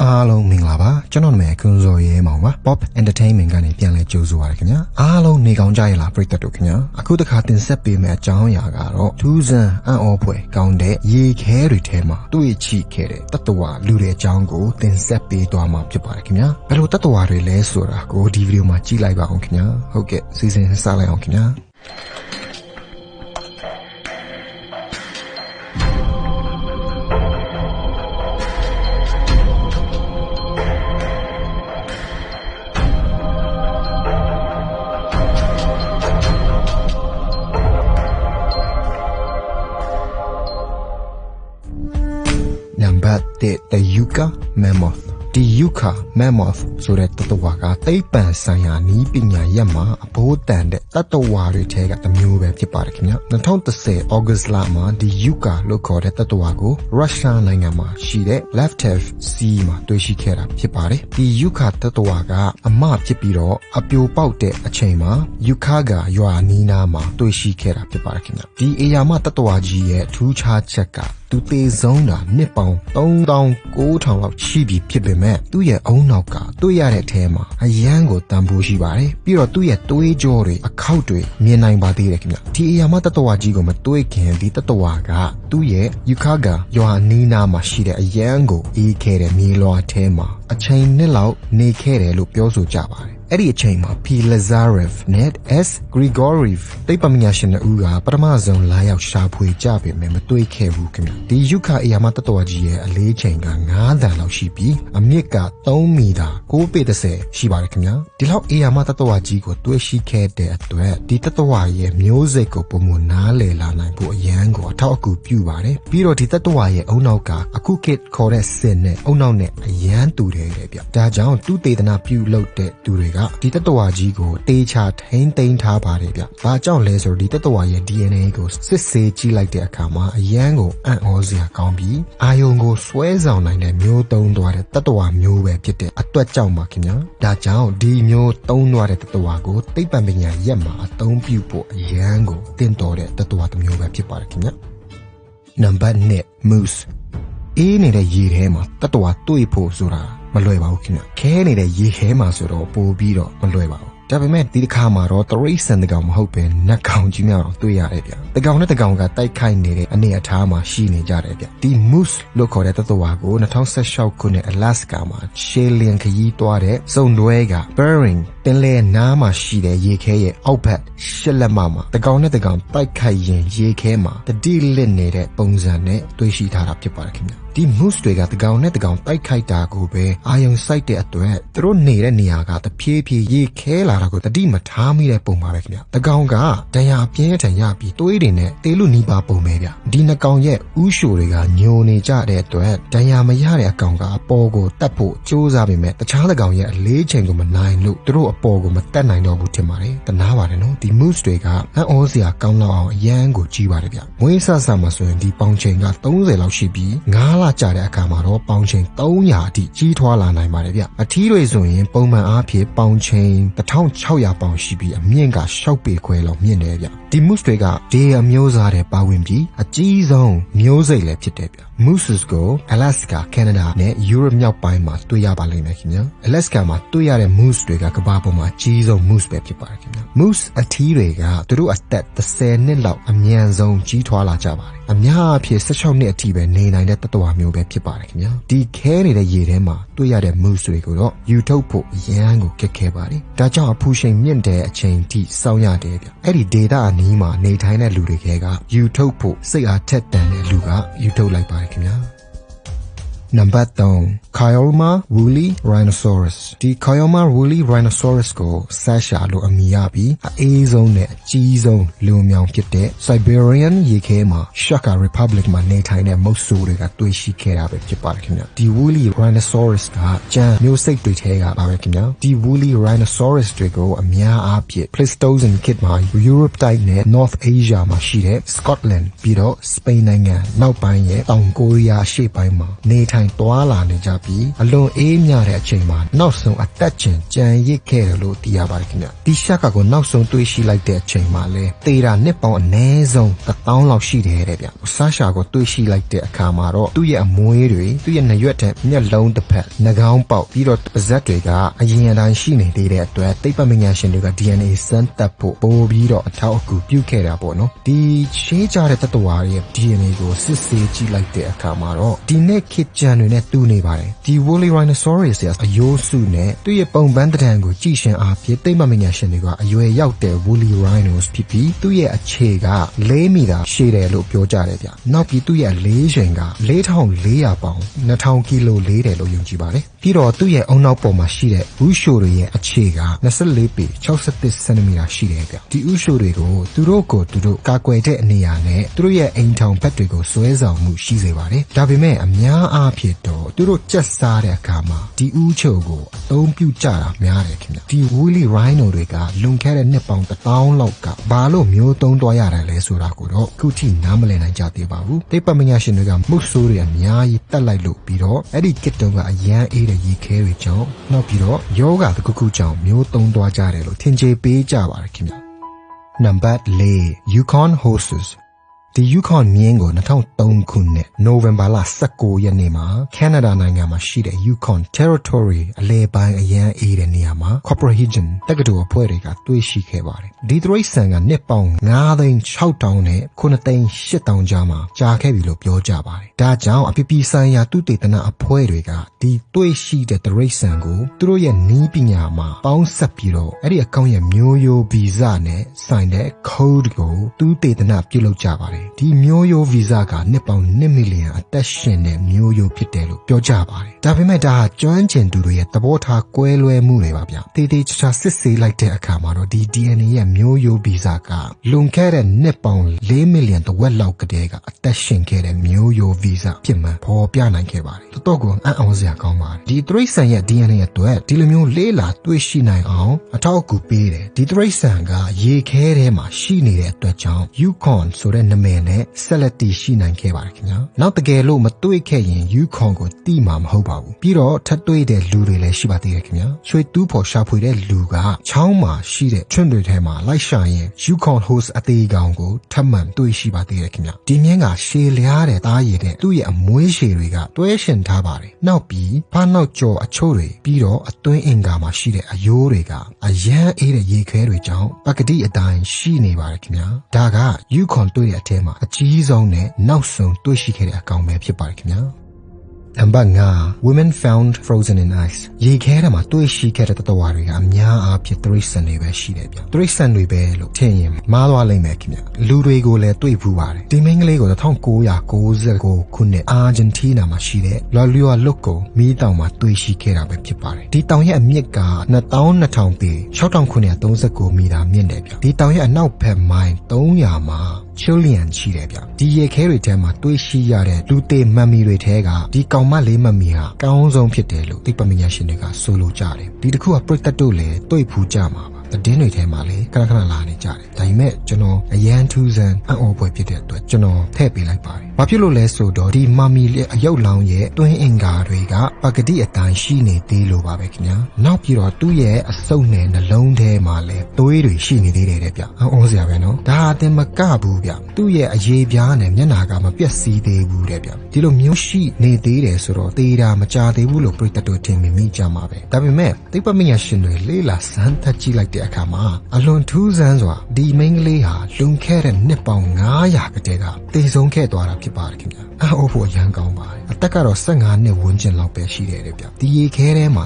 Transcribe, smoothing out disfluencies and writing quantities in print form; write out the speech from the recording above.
အားလုံးမင်္ဂလာပါကျွန်တော်နာမည်ကွန်ဇော်ရဲမောင်ပါ Pop Entertainment ကနေပြန်လဲကြိုးဆိုပါရခင်ဗျာအားလုံးနေကောင်းကြရလားပရိသတ်တို့ခင်ဗျာအခုတစ်ခါတင်ဆက်ပေးမယ့်အကြောင်းအရာကတော့ထူးဆန်းအံ့ဩဖွယ်ကောင်းတဲ့ရေခဲတွေထဲမှာတွေ့ချိခဲ့တဲ့တတ္တဝါလူတွေအကြောင်းကိုတင်ဆက်ပေးသွားမှာဖြစ်ပါတယ်ခင်ဗျာဘယ်လိုတတ္တဝါတွေလဲဆိုတာကိုဒီဗီဒီယိုမှာကြည့်လိုက်ပါအောင်ခင်ဗျာဟုတ်ကဲ့စီစဉ်စလိုက်အောင်ခင်ဗျာNumber 1 the Yucca Mammoth ဒီ Yucca Mammoth ဆိုတဲ့တတ္တဝါကသိပ္ပံဆိုင်ရာနည်းပညာရပ်မှာအဘိုးတန်တဲ့တတ္တဝါတွေထဲကတစ်မျိုးပဲဖြစ်ပါတယ်ခင်ဗျ2010 August လမှာဒီ Yucca လို့ခေါ်တဲ့တတ္တဝါကိုရုရှားနိုင်ငံမှာရှိတဲ့ Laptev Sea မှာတွေ့ရှိခဲ့တာဖြစ်ပါတယ်ဒီ Yucca တတ္တဝါကအမဖြစ်ပြီးတော့အပြိုပေါက်တဲ့အချိန်မှာ Yucca ရွာနီးနားမှာတွေ့ရှိခဲ့တာဖြစ်ပါတယ်ခင်ဗျဒီအေယာမတတ္တဝါကြီးရဲ့ထူးခြားချက်ကသူသေဆုံးတာနှစ်ပေါင်း3900လောက်ရှိပြီဖြစ်ပေမဲ့သူ့ရဲ့အုံနောက်ကတွေ့ရတဲ့အထဲမှာအရန်ကိုတန်ဖိုးရှိပါတယ်ပြီးတော့သူ့ရဲ့သွေးကြောတွေအခောက်တွေမြင်နိုင်ပါသေးတယ်ခင်ဗျဒီအရာမတတ္တဝါကြီးကိုမတွေ့ခင်ဒီတတ္တဝါကသူ့ရဲ့ Yucca ရွာနီးနားမှာရှိတဲ့အရန်ကိုအေးခဲ့တဲ့မြေလွှာထဲမှာအချိန်နှစ်လောက်နေခဲ့တယ်လို့ပြောဆိုကြပါတယ်အဲ့ဒီအချိန်မှာ P. Lazarev နဲ့ S. Grigoriev သိပ္ပံပညာရှင်တို့ကပထမဆုံးလာရောက်ရှာဖွေကြပေမဲ့မတွေ့ခဲ့ဘူးခင်ဗျဒီ Yucca အရာမတတ္တဝါကြီးရဲ့အလေးချိန်က9 တန်လောက်ရှိပြီးအမြင့်က3 မီတာ9 ပေ30ရှိပါတယ်ခင်ဗျဒီလောက်အရာမတတ္တဝါကြီးကိုတွေ့ရှိခဲ့တဲ့အတွက်ဒီတတ္တဝါရဲ့မျိုးစိတ်ကိုပုံမှန်နားလည်လာနိုင်ဖို့အရန်ကိုအထောက်အကူပြုပါတယ်ပြီးတော့ဒီတတ္တဝါရဲ့အုံနောက်ကအခုခေတ်ခေါ်တဲ့စစ်နဲ့အုံနောက်နဲ့အရန်တူတယ်ဗျဒါကြောင့်သူတေသနာပြုလုပ်တဲ့သူတွေကဒီတတ္တဝါကြီးကိုတေချာထိန်းသိမ်းထားပါတယ်ဗျ။ဘာကြောင့်လဲဆိုတော့ဒီတတ္တဝါရဲ့ DNA ကိုစစ်ဆေးကြည့်လိုက်တဲ့အခါမှာအရန်ကိုအံ့ဩစရာကောင်းပြီးအာယုံကိုဆွဲဆောင်နိုင်တဲ့မျိုးသုံးသွားတဲ့တတ္တဝါမျိုးပဲဖြစ်တဲ့အတွက်ကြောင့်ပါခင်ဗျာ။ဒါကြောင့်ဒီမျိုးသုံးသွားတဲ့တတ္တဝါကိုသိပ္ပံပညာရပ်မှာအသုံးပြုဖို့အရန်ကိုတင်တော်တဲ့တတ္တဝါတစ်မျိုးပဲဖြစ်ပါတယ်ခင်ဗျာ။ Number 2 Moose အေးနေတဲ့ရေထဲမှာတတ္တဝါတွေ့ဖို့ဆိုတာမလွယ်ပါဘူးခင်ဗျခဲနေတဲ့ရေခဲမှာဆိုတော့ပို့ပြီးတော့မလွယ်ပါဘူးဒါပေမဲ့ဒီတစ်ခါမှာတော့တရိတ်ဆန်တကောင်မဟုတ်ပဲနတ်ကောင်ကြီးများတော့တွေ့ရတယ်ဗျတကောင်နဲ့တကောင်ကတိုက်ခိုက်နေတဲ့အနေအထားမှာရှိနေကြတယ်ဗျဒီ Moose လို့ခေါ်တဲ့တတ္တဝါကို2016ခုနှစ် Alaska မှာရှေလင်ခရီးသွားတဲ့စုံတွဲက Bering ပင်လယ်နားမှာရှိတဲ့ရေခဲရဲ့အောက်ဘက်ရှစ်လက်မမှာတကောင်နဲ့တကောင်တိုက်ခိုက်ရင်ရေခဲမှာတတိလစ်နေတဲ့ပုံစံနဲ့တွေ့ရှိထားတာဖြစ်ပါတယ်ခင်ဗျဒီ Moose တွေကတကောင်နဲ့တကောင်တိုက်ခိုက်တာကိုပဲအာယုံစိုက်တဲ့အတွက်သူတို့နေတဲ့နေရာကတဖြည်းဖြည်းရေခဲလာတာကိုတတိမထားမိတဲ့ပုံပါပဲခင်ဗျတကောင်ကဒဏ်ရာပြင်းထန်ရပြီးသွေးတွေနဲ့တေးလူနီးပါပုံပဲဗျဒီနှစ်ကောင်ရဲ့ဥရှိုတွေကညိုနေကြတဲ့အတွက်ဒဏ်ရာမရတဲ့အကောင်ကအပေါ်ကိုတက်ဖို့ကြိုးစားပေမဲ့တခြားတကောင်ရဲ့အလေးချိန်ကိုမနိုင်လို့သူတို့အပေါ်ကိုမတက်နိုင်တော့ဘူးထင်ပါတယ်တနာပါတယ်နော်ဒီ Moose တွေကအံ့ဩစရာကောင်းလောက်အောင်အရန်ကိုကြီးပါတယ်ဗျမွေးဆဆမှာဆိုရင်ဒီပေါင်ချိန်က30လောက်ရှိပြီး9လကြာတဲ့အခါမှာတော့ပေါင်ချိန်300အထိကြီးထွားလာနိုင်ပါတယ်ဗျအထီးတွေဆိုရင်ပုံမှန်အားဖြင့်ပေါင်ချိန်1600ပေါင်ရှိပြီးအမြင့်က6ပေခွဲလောက်မြင့်တယ်ဗျဒီ Moose တွေကဒေအမျိုးစားတဲ့ပါဝင်ပြီးအကြီးဆုံးမျိုးစိတ်လည်းဖြစ်တယ်ဗျ Mooses ကို Alaska, Canada နဲ့ Europe မြောက်ပိုင်းမှာတွေ့ရပါလိမ့်မယ်ခင်ဗျာ Alaska မှာတွေ့ရတဲ့ Moose တွေကကမ္ဘာပေါ်မှာအကြီးဆုံး Moose ပဲဖြစ်ပါတယ်ခင်ဗျာ Moose အထီးတွေကသူတို့အသက်30နှစ်လောက်အမြန်ဆုံးကြီးထွားလာကြပါတယ်အများအပြား16နှစ်အထိပဲနေနိုင်တဲ့တတ္တဝါမျိုးပဲဖြစ်ပါတယ်ခင်ဗျာဒီခဲနေတဲ့ရေထဲမှာတွေ့ရတဲ့ Moose တွေကိုတော့ယူထုတ်ဖို့အရန်ကိုခက်ခဲပါတယ်ဒါကြောင့်အဖူချိန်မြင့်တဲ့အချိန်ထိစောင့်ရတယ်ဗျအဲ့ဒီဒေတာအနီးမှာနေထိုင်တဲ့လူတွေကယူထုတ်ဖို့စိတ်အားထက်သန်တဲ့လူကယူထုတ်လိုက်ပါတယ်ခင်ဗျာNumber 3 Kiolma woolly rhinoceros ဒီ Kiolma woolly rhinoceros ကိုဆက်ရှာလို့အမည်ရပြီးအေးဆုံးနဲ့အကြီးဆုံးလူမြောင်ဖြစ်တဲ့ Siberian ရေခဲမှာ Shaka Republic မှာနေထိုင်တဲ့မုတ်ဆိုးတွေကတွေ့ရှိခဲ့တာပဲဖြစ်ပါတယ်ခင်ဗျဒီ woolly rhinoceros ကကြံမျိုးစိတ်တွေထဲကပါပဲခင်ဗျဒီ woolly rhinoceros တွေကိုအများအားဖြင့် Pleistocene ခေတ်မှာ Europe တိုက်နဲ့ North Asia မှာရှိတဲ့ Scotland ပြီးတော့ Spain နိုင်ငံနောက်ပိုင်းရဲ့တောင်ကိုရီးယားအရှေ့ပိုင်းမှာနေထိုင် ထိုင်သွားလာနေကြပြီးအလွန်အေးမြတဲ့အချိန်မှာနောက်ဆုံးအသက်ရှင်ကြံရစ်ခဲ့တယ်လို့သိရပါတယ်ခင်ဗျဒီရှက်ကကိုနောက်ဆုံးတွေးရှိလိုက်တဲ့အချိန်မှာလဲတေတာနှစ်ပေါင်းအနည်းဆုံး1000လောက်ရှိတယ်တဲ့ဗျဆာရှာကိုတွေးရှိလိုက်တဲ့အခါမှာတော့သူ့ရဲ့အမွေးတွေသူ့ရဲ့နှရွက်တဲ့မျက်လုံးတစ်ဖက်နှာခေါင်းပေါက်ပြီးတော့ပါးစပ်တွေကအရင်အတိုင်းရှိနေသေးတဲ့အတွက်သိပ္ပံပညာရှင်တွေက DNA စမ်းသပ်ဖို့ပို့ပြီးတော့အထောက်အကူပြုခဲ့တာပေါ့နော်ဒီရှင်းကြတဲ့တတဝါရဲ့ DNA ကိုစစ်ဆေးကြည့်လိုက်တဲ့အခါမှာတော့ဒီနေ့ခေတ်ကြံတွေနဲ့တူနေပါတယ်ဒီ Woolly Rhinoceros ရဲ့အယိုးစုနဲ့သူ့ရဲ့ပုံပန်းတံကိုကြည့်ရှင်အားဖြင့်သိပ္ပံပညာရှင်တွေကအရွယ်ရောက်တဲ့ Woolly Rhinos ဖြစ်ပြီးသူ့ရဲ့အခြေက4 မီတာရှည်တယ်လို့ပြောကြတယ်ဗျနောက်ပြီးသူ့ရဲ့လေးချိန်က4400ပေါင်2000ကီလိုလေးတယ်လို့ယုံကြည်ပါတယ်ပြီးတော့သူ့ရဲ့အုံနောက်ပေါ်မှာရှိတဲ့ဥရှိုတွေရဲ့အခြေက24ပေ61စင်တီမီတာရှိတယ်ဗျဒီဥရှိုတွေကိုသူတို့ကာကွယ်တဲ့အနေအနဲ့သူတို့ရဲ့အိမ်ထောင်ဘက်တွေကိုဆွဲဆောင်မှုရှိစေပါတယ်ဒါပေမဲ့အများအားဖြင့်တော့သူတို့ကြက်စားတဲ့အခါမှာဒီဥချိုကိုအသုံးပြုကြတာများတယ်ခင်ဗျဒီ Woolly Rhino တွေကလွန်ခဲ့တဲ့နှစ်ပေါင်း1000လောက်ကဘာလို့မျိုးသုံးသွားရတယ်လဲဆိုတာကိုတော့ခုထိနားမလည်နိုင်ကြသေးပါဘူးသိပ္ပံပညာရှင်တွေကမုတ်ဆိုးတွေအများကြီးတက်လိုက်လို့ပြီးတော့အဲ့ဒီကစ်တုံးကအရန်အေးတဲ့ရေခဲတွေကြောင့်နောက်ပြီးတော့ယောဂတစ်ခုကြောင့်မျိုးသုံးသွားကြတယ်လို့ထင်ကြေပေးကြပါတယ်ခင်ဗျနံပါတ်4 Yukon Horsesဒီ Yukon မြင်းကို2003ခုနှစ်နိုဝင်ဘာလ19ရက်နေ့မှာ Canada နိုင်ငံမှာရှိတဲ့ Yukon Territory အလဲပိုင်းအရန်အေးတဲ့နေရာမှာ Copperhagen တက္ကသိုလ်အဖွဲ့တွေကတွေ့ရှိခဲ့ပါတယ်ဒီတရိတ်ဆန်ကနှစ်ပေါင်း9,600နဲ့9,800ကြားမှာကြာခဲ့ပြီလို့ပြောကြပါတယ်ဒါကြောင့်အပြည့်ဆိုင်ရာသုတေသနအဖွဲ့တွေကဒီတွေ့ရှိတဲ့တရိတ်ဆန်ကိုသူတို့ရဲ့နည်းပညာမှာပေါင်းစပ်ပြီးတော့အဲ့ဒီအကောင့်ရဲ့မျိုးရိုးဗီဇနဲ့ဆိုင်တဲ့ code ကိုသုတေသနပြုလုပ်ကြပါတယ်ဒီမျိုးရိုးဗီဇကနှစ်ပေါင်း1 မီလီယံအသက်ရှင်တဲ့မျိုးရိုးဖြစ်တယ်လို့ပြောကြပါတယ်ဒါပေမဲ့ဒါဟာကျွမ်းကျင်သူတွေရဲ့သဘောထားကွဲလွဲမှုတွေပါဗျတေးသေးချာစစ်ဆေးလိုက်တဲ့အခါမှာတော့ဒီ DNA ရဲ့မျိုးရိုးဗီဇကလွန်ခဲ့တဲ့နှစ်ပေါင်း4 မီလီယံတဝက်လောက်ကတည်းကအသက်ရှင်ခဲ့တဲ့မျိုးရိုးဗီဇဖြစ်မှန်ဖော်ပြနိုင်ခဲ့ပါတယ်တော်ကိုအံ့ဩစရာကောင်းပါတယ်ဒီတရိတ်ဆန်ရဲ့ DNA အတွက်ဒီလိုမျိုးလေးလာတွေ့ရှိနိုင်အောင်အထောက်အကူပေးတယ်ဒီတရိတ်ဆန်ကရေခဲထဲမှာရှိနေတဲ့အတွက်ကြောင့် Yukon ဆိုတဲ့နာမည်နဲ့ဆက်လက်တည်ရှိနိုင်ခဲ့ပါတယ်ခင်ဗျာနောက်တကယ်လို့မတွေ့ခဲ့ရင် Yukon ကိုတိမှာမဟုတ်ပါဘူးပြီးတော့ထပ်တွေ့တဲ့လူတွေလည်းရှိပါသေးတယ်ခင်ဗျာချွေတူးဖော်ရှာဖွေတဲ့လူကချောင်းမှာရှိတဲ့ချွန့်တွေထဲမှာလိုက်ရှာရင် Yukon Horse အသေးကောင်ကိုထပ်မံတွေ့ရှိပါသေးတယ်ခင်ဗျာဒီမြင်းကရှည်လျားတဲ့သားရည်တဲ့သူ့ရဲ့အမွှေးရှည်တွေကတွဲရှင်ထားပါတယ်နောက်ပြီးဖားနောက်ကျော်အချို့တွေပြီးတော့အတွင်းအင်္ဂါမှာရှိတဲ့အယိုးတွေကအရန်အေးတဲ့ရေခဲတွေကြောင့်ပကတိအတိုင်းရှိနေပါတယ်ခင်ဗျာဒါက Yukon တွေ့တဲ့အထဲမှာအကြီးဆုံးနဲ့နောက်ဆုံးတွေ့ရှိခဲ့တဲ့အကောင်ပဲဖြစ်ပါတယ်ခင်ဗျာနံပါတ်5 Women found frozen in ice ရေခဲထဲမှာတွေ့ရှိခဲ့တဲ့တတဝါတွေကအများအားဖြင့်တရိတ်ဆန်တွေပဲရှိတယ်ဗျတရိတ်ဆန်တွေပဲလို့ထင်ရင်မှားသွားလိမ့်မယ်ခင်ဗျလူတွေကိုလည်းတွေ့ဖူးပါတယ်ဒီမိန်းကလေးကို1999ခုနှစ်အာဂျင်တီးနာမှာရှိတဲ့ La Lua Loco မီးတောင်မှာတွေ့ရှိခဲ့တာပဲဖြစ်ပါတယ်ဒီတောင်ရဲ့အမြင့်က22,000 ပေ 6,939 မီတာမြင့်တယ်ဗျဒီတောင်ရဲ့အနောက်ဘက်မိုင်300မှာChilean ရှိတယ်ဗျဒီရေခဲတွေထဲမှာတွေ့ရှိရတဲ့လူသေးမမ်မီတွေထဲကဒီကောင်မလေးမမ်မီဟာကောင်းဆုံးဖြစ်တယ်လို့သိပ္ပံပညာရှင်တွေကဆိုလိုကြတယ်ဒီတစ်ခုကပရိသတ်တို့လည်းတွေ့ဖူးကြမှာပါသတင်းတွေထဲမှာလည်းခဏခဏလာနေကြတယ်ဒါပေမဲ့ကျွန်တော်အရန်ထူးဆန်းအံ့ဩဖွယ်ဖြစ်တဲ့အတွက်ကျွန်တော်ထည့်ပေးလိုက်ပါတယ်ဘာဖြစ်လို့လဲဆိုတော့ဒီမမ်မီလေးအယုတ်လောင်းရဲ့တွင်းအင်္ဂါတွေကပကတိအတိုင်းရှိနေသေးလို့ပါပဲခင်ဗျာနောက်ပြီးတော့သူ့ရဲ့အဆုပ်နဲ့နှလုံးထဲမှာလည်းသွေးတွေရှိနေသေးတယ်တဲ့ဗျအံ့ဩစရာပဲနော်ဒါအတင်မကဘူးဗျသူ့ရဲ့အရေးပြားနဲ့မျက်နှာကမပြက်စီးသေးဘူးတဲ့ဗျဒီလိုမျိုးရှိနေသေးတယ်ဆိုတော့သေတာမကြသေးဘူးလို့ပြိတ္တတို့ထင်မိကြမှာပဲဒါပေမဲ့သိပ္ပံပညာရှင်တွေလေးလာစမ်းသပ်ကြည့်လိုက်တဲ့အခါမှာအလွန်ထူးဆန်းစွာဒီမိန်းကလေးဟာလွန်ခဲ့တဲ့နှစ်ပေါင်း900ကတည်းကသေဆုံးခဲ့သွားတာဖြစ်ပါတယ်ခင်ဗျာအံ့ဩဖို့ရမ်းကောင်းပါတယ်အသက်ကတော့15နှစ်ဝန်းကျင်လောက်ပဲရှိတယ်တဲ့ဗျဒီရေခဲထဲမှာ